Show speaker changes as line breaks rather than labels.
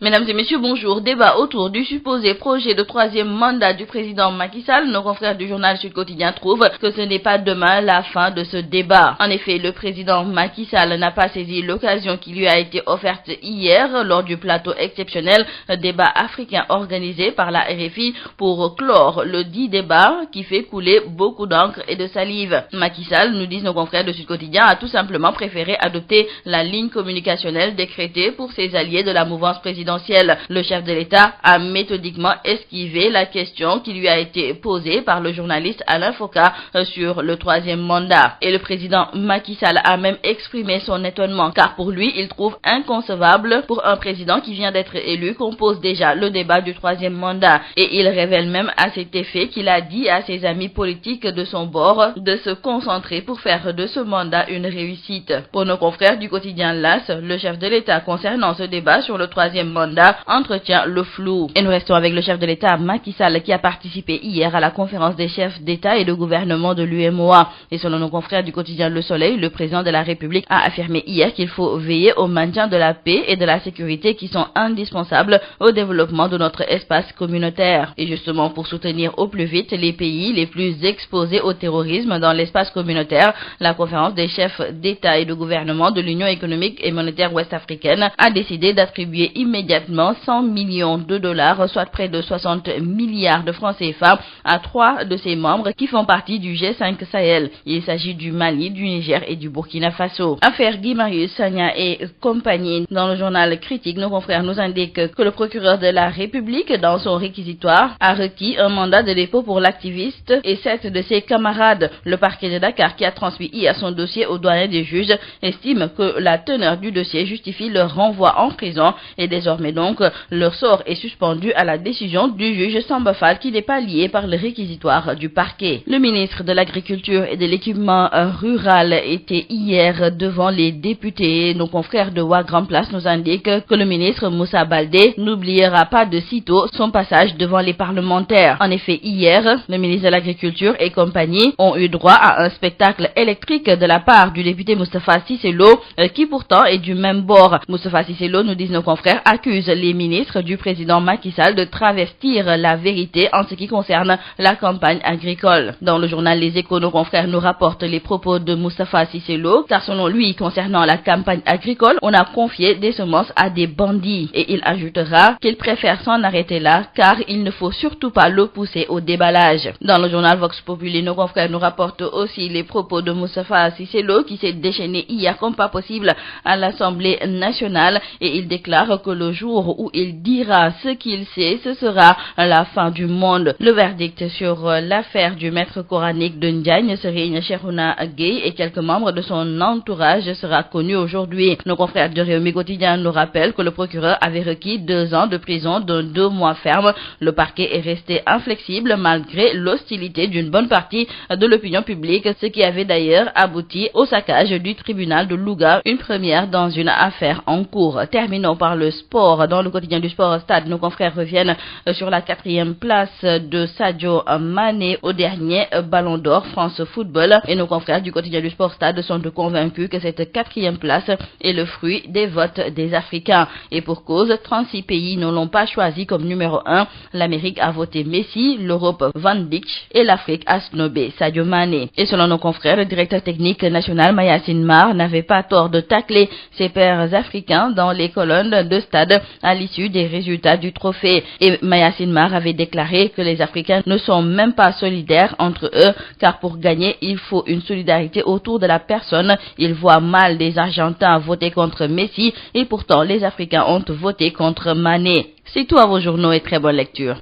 Mesdames et messieurs, bonjour. Débat autour du supposé projet de troisième mandat du président Macky Sall. Nos confrères du journal Sud Quotidien trouvent que ce n'est pas demain la fin de ce débat. En effet, le président Macky Sall n'a pas saisi l'occasion qui lui a été offerte hier lors du plateau exceptionnel débat africain organisé par la RFI pour clore le dit débat qui fait couler beaucoup d'encre et de salive. Macky Sall, nous disent nos confrères de Sud Quotidien, a tout simplement préféré adopter la ligne communicationnelle décrétée pour ses alliés de la mouvance présidentielle. Le chef de l'État a méthodiquement esquivé la question qui lui a été posée par le journaliste Alain Foka sur le troisième mandat. Et le président Macky Sall a même exprimé son étonnement, car pour lui, il trouve inconcevable pour un président qui vient d'être élu qu'on pose déjà le débat du troisième mandat. Et il révèle même à cet effet qu'il a dit à ses amis politiques de son bord de se concentrer pour faire de ce mandat une réussite. Pour nos confrères du quotidien LAS, le chef de l'État concernant ce débat sur le troisième mandat entretient le flou. Et nous restons avec le chef de l'État Macky Sall qui a participé hier à la conférence des chefs d'État et de gouvernement de l'UEMOA. Et selon nos confrères du quotidien Le Soleil, le président de la République a affirmé hier qu'il faut veiller au maintien de la paix et de la sécurité qui sont indispensables au développement de notre espace communautaire. Et justement, pour soutenir au plus vite les pays les plus exposés au terrorisme dans l'espace communautaire, la conférence des chefs d'État et de gouvernement de l'Union économique et monétaire ouest-africaine a décidé d'attribuer immédiatement 100 millions de dollars, soit près de 60 milliards de francs CFA, à 3 de ses membres qui font partie du G5 Sahel. Il s'agit du Mali, du Niger et du Burkina Faso. Affaire Guy Marius Sagna et compagnie. Dans le journal Critique, nos confrères nous indiquent que le procureur de la République, dans son réquisitoire, a requis un mandat de dépôt pour l'activiste et 7 de ses camarades. Le parquet de Dakar, qui a transmis hier son dossier au doyen des juges, estime que la teneur du dossier justifie leur renvoi en prison et désormais donc, leur sort est suspendu à la décision du juge Samba Fall qui n'est pas lié par le réquisitoire du parquet. Le ministre de l'Agriculture et de l'Équipement rural était hier devant les députés. Nos confrères de Wa Grand Place nous indiquent que le ministre Moussa Baldé n'oubliera pas de sitôt son passage devant les parlementaires. En effet, hier, le ministre de l'Agriculture et compagnie ont eu droit à un spectacle électrique de la part du député Moustapha Cissé Lo, qui pourtant est du même bord. Moustapha Cissé Lo, nous disent nos confrères, accuse les ministres du président Macky Sall de travestir la vérité en ce qui concerne la campagne agricole. Dans le journal Les Échos, nos confrères nous rapportent les propos de Moustapha Cissé Lo, car selon lui, concernant la campagne agricole, on a confié des semences à des bandits. Et il ajoutera qu'il préfère s'en arrêter là, car il ne faut surtout pas le pousser au déballage. Dans le journal Vox Populi, nos confrères nous rapportent aussi les propos de Moustapha Cissé Lo, qui s'est déchaîné hier comme pas possible à l'Assemblée nationale, et il déclare que le jour où il dira ce qu'il sait, ce sera la fin du monde. Le verdict sur l'affaire du maître coranique de Ndiagne, Serigne Cheikhouna Gueye et quelques membres de son entourage sera connu aujourd'hui. Nos confrères de Rewmi Quotidien nous rappellent que le procureur avait requis 2 ans de prison de 2 mois ferme. Le parquet est resté inflexible malgré l'hostilité d'une bonne partie de l'opinion publique, ce qui avait d'ailleurs abouti au saccage du tribunal de Louga, une première dans une affaire en cours. Terminons par le sport. Dans le quotidien du sport Stade, nos confrères reviennent sur la 4e place de Sadio Mané au dernier Ballon d'Or France Football. Et nos confrères du quotidien du sport Stade sont convaincus que cette 4e place est le fruit des votes des Africains. Et pour cause, 36 pays ne l'ont pas choisi comme numéro 1. L'Amérique a voté Messi, l'Europe Van Dijk et l'Afrique a snobé Sadio Mané. Et selon nos confrères, le directeur technique national Mayacine Mar n'avait pas tort de tacler ses pairs africains dans les colonnes de Stade à l'issue des résultats du trophée. Et Mayacine Mar avait déclaré que les Africains ne sont même pas solidaires entre eux, car pour gagner, il faut une solidarité autour de la personne. Il voit mal des Argentins voter contre Messi et pourtant les Africains ont voté contre Mané. C'est tout à vos journaux et très bonne lecture.